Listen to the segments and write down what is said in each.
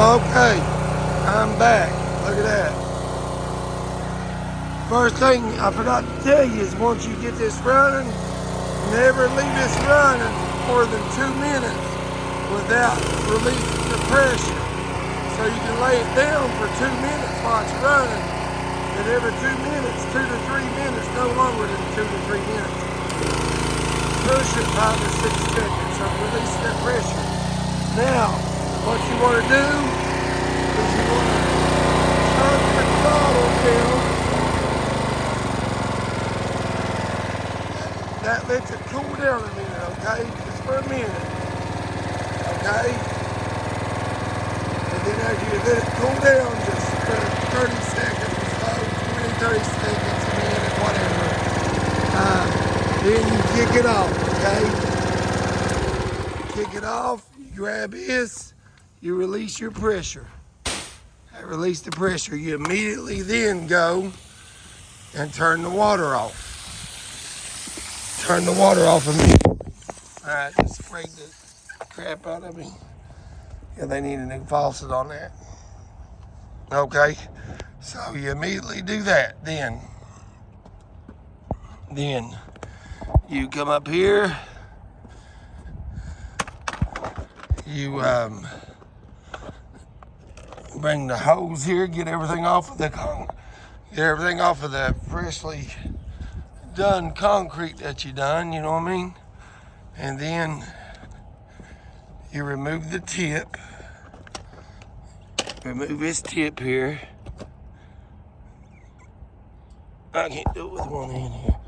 Okay, I'm back. Look at that. First thing I forgot to tell you is once you get this running, never leave this running more than 2 minutes without releasing the pressure. So you can lay it down for 2 minutes while it's running. And every 2 minutes, 2 to 3 minutes, no longer than 2 to 3 minutes. Push it 5 to 6 seconds, so release that pressure. Now, what you want to do is you want to turn the throttle down. That lets it cool down a minute, okay? Just for a minute, okay? And then as you let it cool down, just for 30 seconds or so, 20, 30 seconds, a minute, whatever. Then you kick it off, okay? Kick it off, you grab this, you release your pressure. Release the pressure. You immediately then go and turn the water off. Turn the water off immediately. Alright, just sprayed the crap out of me. Yeah, they need a new faucet on that. Okay, so you immediately do that. Then you come up here. You bring the hose here, get everything off of the freshly done concrete that you done, you know what I mean? And then you remove the tip. Remove this tip here. I can't do it with one hand here.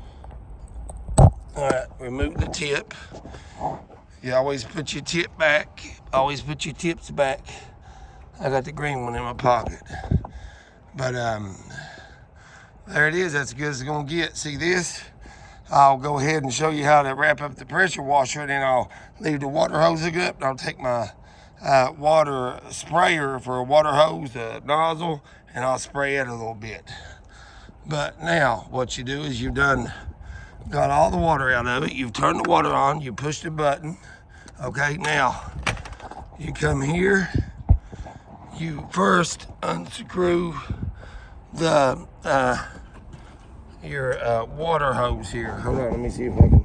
Alright, remove the tip. You always put your tip back. Always put your tips back. I got the green one in my pocket. But there it is. That's as good as it's gonna get. See this? I'll go ahead and show you how to wrap up the pressure washer, and then I'll leave the water hose hook up, and I'll take my water sprayer for a water hose nozzle, and I'll spray it a little bit. But now what you do is you've got all the water out of it. You've turned the water on. You push the button. Okay, now you come here. You first unscrew the your water hose here. Hold on, let me see if I can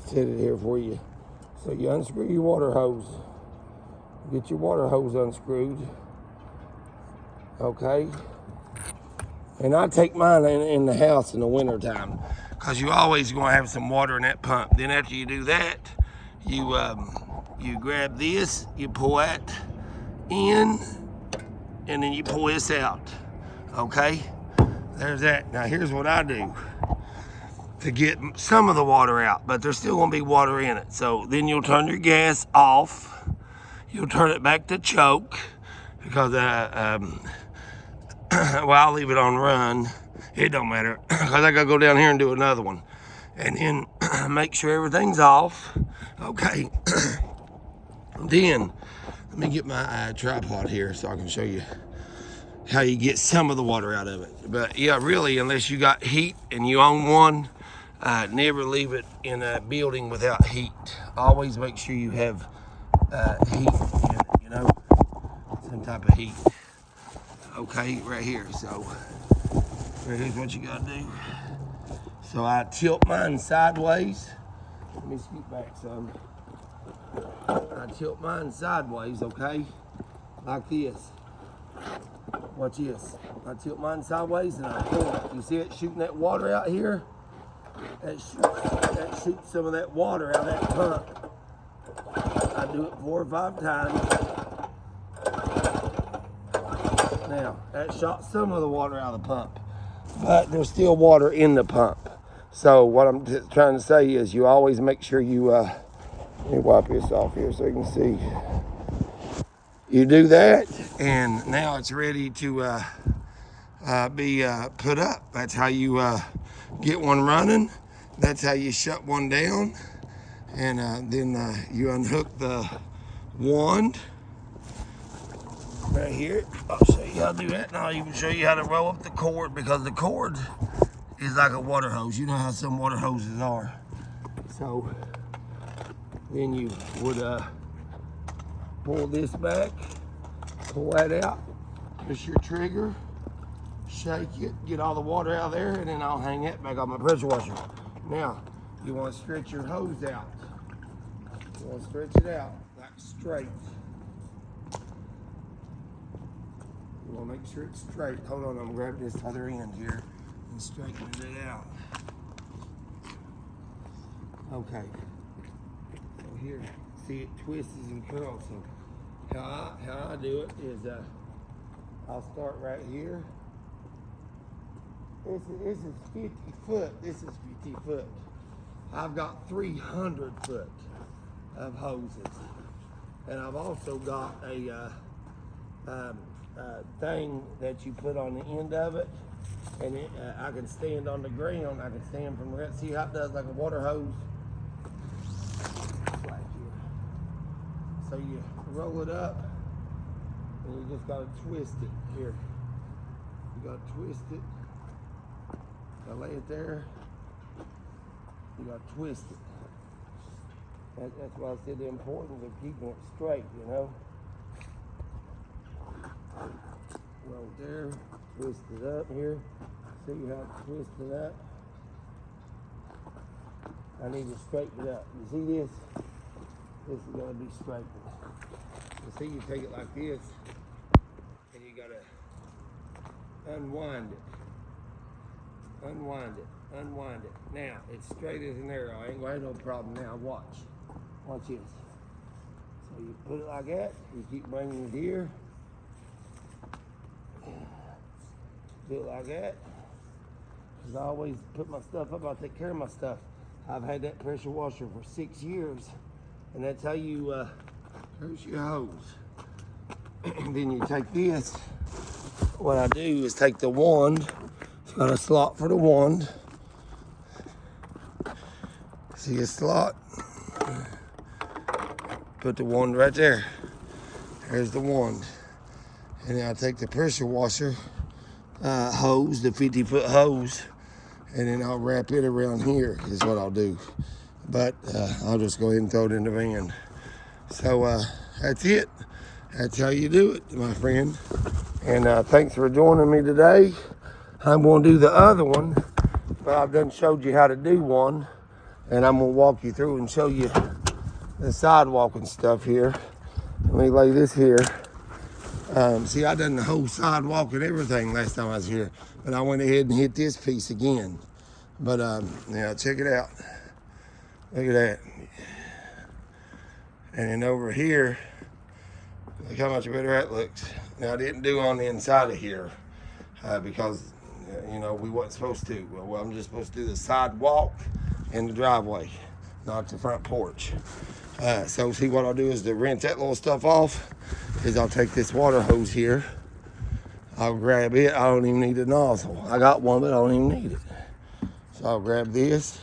set it here for you. So you unscrew your water hose. Get your water hose unscrewed. Okay. And I take mine in the house in the winter time, because you always gonna have some water in that pump. Then after you do that, you grab this, you pull that in, and then you pull this out. Okay, there's that. Now here's what I do to get some of the water out, but there's still gonna be water in it. So then you'll turn your gas off. You'll turn it back to choke, because well, I'll leave it on run. It don't matter, because I gotta go down here and do another one. And then make sure everything's off. Okay. Then, let me get my tripod here so I can show you how you get some of the water out of it. But yeah, really, unless you got heat and you own one, never leave it in a building without heat. Always make sure you have heat in it, you know, some type of heat. Okay, right here. So here's what you gotta do. So I tilt mine sideways. Let me scoot back some. I tilt mine sideways, okay, like this. Watch this. I tilt mine sideways and I pull it. You see it shooting that water out here? That shoots some of that water out of that pump. I do it 4 or 5 times. Now, that shot some of the water out of the pump, but there's still water in the pump. So what I'm trying to say is you always make sure you, let me wipe this off here so you can see. You do that, and now it's ready to be put up. That's how you get one running. That's how you shut one down. And then you unhook the wand right here. I'll show you how to do that, and I'll even show you how to roll up the cord, because the cord is like a water hose. You know how some water hoses are. So then you would pull this back, pull that out, push your trigger, shake it, get all the water out of there, and then I'll hang that back on my pressure washer. Now, you want to stretch your hose out. You want to stretch it out like straight. You want to make sure it's straight. Hold on, I'm grabbing this other end here and straightening it out. Okay. So here, see it twists and curls. So how I do it is I'll start right here. This is 50 foot. This is 50 foot. I've got 300 foot of hoses, and I've also got a thing that you put on the end of it, and I can stand on the ground. I can stand from there. See how it does like a water hose? Right here. So you roll it up, and you just gotta twist it here. You gotta twist it. I lay it there. You gotta twist it. That's why I said the importance of keeping it straight, you know. Roll it there, twist it up here. See how it's twisted up? I need to straighten it up. You see this? This is gonna be straightened. You see, you take it like this, and you gotta unwind it. Unwind it, unwind it. Now, it's straight as an arrow. I ain't gonna have no problem now. Watch. Watch this. So you put it like that, you keep bringing it here. Do it like that. Because I always put my stuff up, I take care of my stuff. I've had that pressure washer for 6 years, and that's how you, there's your hose. And then you take this. What I do is take the wand. It's got a slot for the wand. See a slot? Put the wand right there. There's the wand. And then I take the pressure washer hose, the 50-foot hose, and then I'll wrap it around here is what I'll do. But I'll just go ahead and throw it in the van. So that's it. That's how you do it, my friend. And thanks for joining me today. I'm going to do the other one, but I've done showed you how to do one, and I'm going to walk you through and show you the sidewalk and stuff here. Let me lay this here. See, I done the whole sidewalk and everything last time I was here, but I went ahead and hit this piece again. But yeah, check it out. Look at that. And then over here, look how much better that looks. Now, I didn't do on the inside of here because, you know, we wasn't supposed to. Well, I'm just supposed to do the sidewalk and the driveway, not the front porch. So see, what I'll do is to rinse that little stuff off is I'll take this water hose here. I'll grab it. I don't even need a nozzle. I got one, but I don't even need it. So I'll grab this.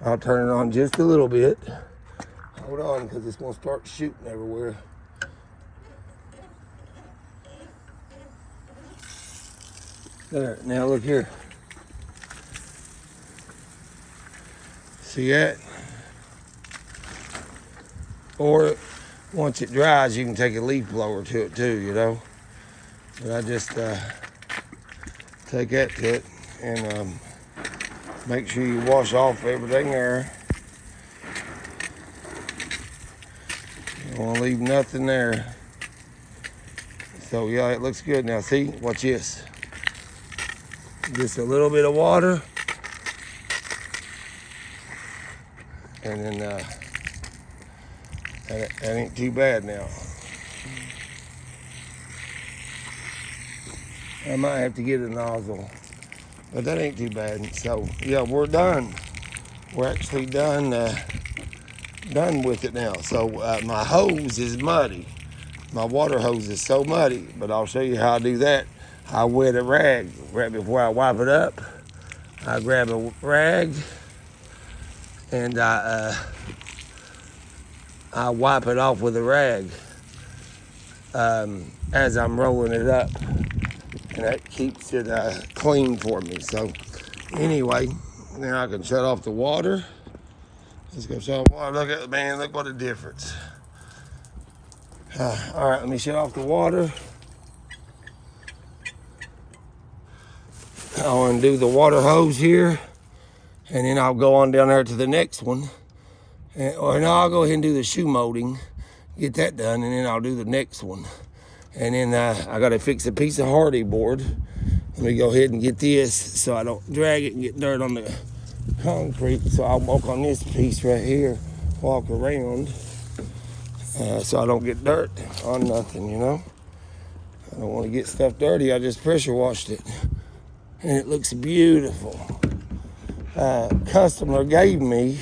I'll turn it on just a little bit. Hold on, because it's going to start shooting everywhere. There, now look here. See that? Or once it dries, you can take a leaf blower to it too, you know. But I just take that to it and make sure you wash off everything there. You don't want to leave nothing there. So yeah, it looks good. Now see, watch this. Just a little bit of water. And then that ain't too bad now. I might have to get a nozzle, but that ain't too bad. So yeah, we're done. We're actually done with it now. So my hose is muddy. My water hose is so muddy, but I'll show you how I do that. I wet a rag right before I wipe it up. I grab a rag and I wipe it off with a rag as I'm rolling it up, and that keeps it clean for me. So anyway, now I can shut off the water. Let's go shut off the water. Look at, man, look what a difference. All right, let me shut off the water. I'll undo the water hose here, and then I'll go on down there to the next one. Or no, I'll go ahead and do the shoe molding, get that done, and then I'll do the next one. And then I got to fix a piece of hardy board. Let me go ahead and get this so I don't drag it and get dirt on the concrete. So I'll walk on this piece right here, walk around, so I don't get dirt on nothing, you know. I don't want to get stuff dirty. I just pressure washed it, and it looks beautiful. Customer gave me,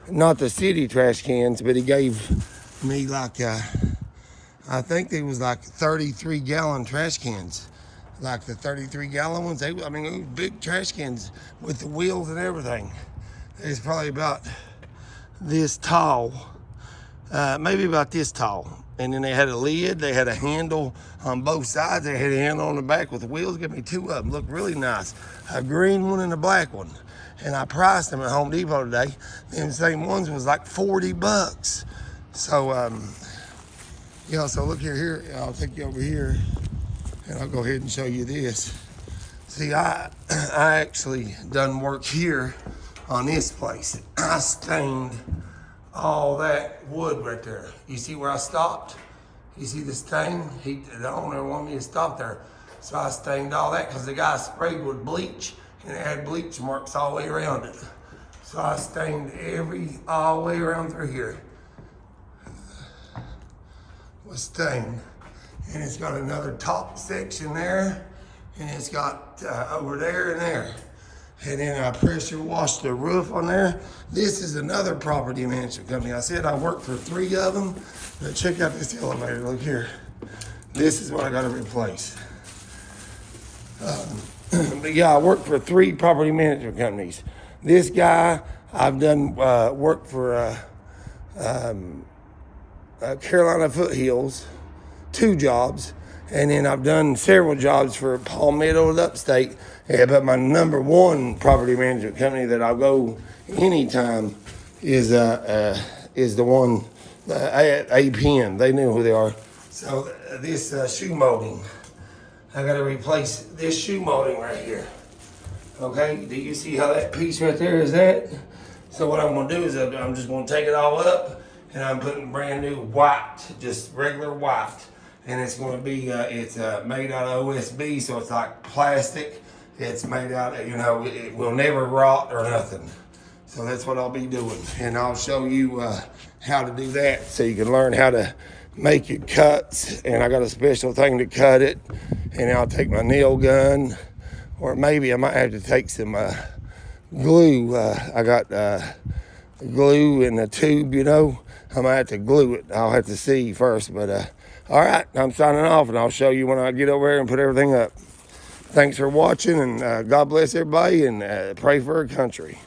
not the city trash cans, but he gave me like, I think they was like 33-gallon trash cans. Like the 33-gallon ones. They were big trash cans with the wheels and everything. It's probably about this tall, maybe about this tall. And then they had a lid, they had a handle on both sides, they had a handle on the back with the wheels. Give me two of them, look really nice. A green one and a black one. And I priced them at Home Depot today. Them same ones was like 40 bucks. So, yeah, so look here, I'll take you over here and I'll go ahead and show you this. See, I actually done work here on this place. I stained all that wood right there. You see where I stopped? You see the stain? The owner wanted me to stop there. So I stained all that because the guy sprayed with bleach and it had bleach marks all the way around it. So I stained all the way around through here. Was stained. And it's got another top section there, and it's got over there and there. And then I pressure washed the roof on there. This is another property management company. I said I worked for 3 of them, but check out this elevator, look here. This is what I gotta replace. But yeah, I worked for 3 property management companies. This guy, I've done work for Carolina Foothills, 2 jobs, and then I've done several jobs for Palmetto and Upstate. Yeah, but my number 1 property management company that I'll go anytime is the one at APN. They knew who they are. So this shoe molding, I got to replace this shoe molding right here. Okay, do you see how that piece right there is that? So what I'm gonna do is I'm just gonna take it all up, and I'm putting brand new white, just regular white. And it's going to be, it's made out of OSB, so it's like plastic. It's made out of, it will never rot or nothing. So that's what I'll be doing. And I'll show you how to do that so you can learn how to make your cuts. And I got a special thing to cut it. And I'll take my nail gun, or maybe I might have to take some glue. I got glue in the tube, I might have to glue it. I'll have to see first, but all right, I'm signing off, and I'll show you when I get over there and put everything up. Thanks for watching, and God bless everybody, and pray for our country.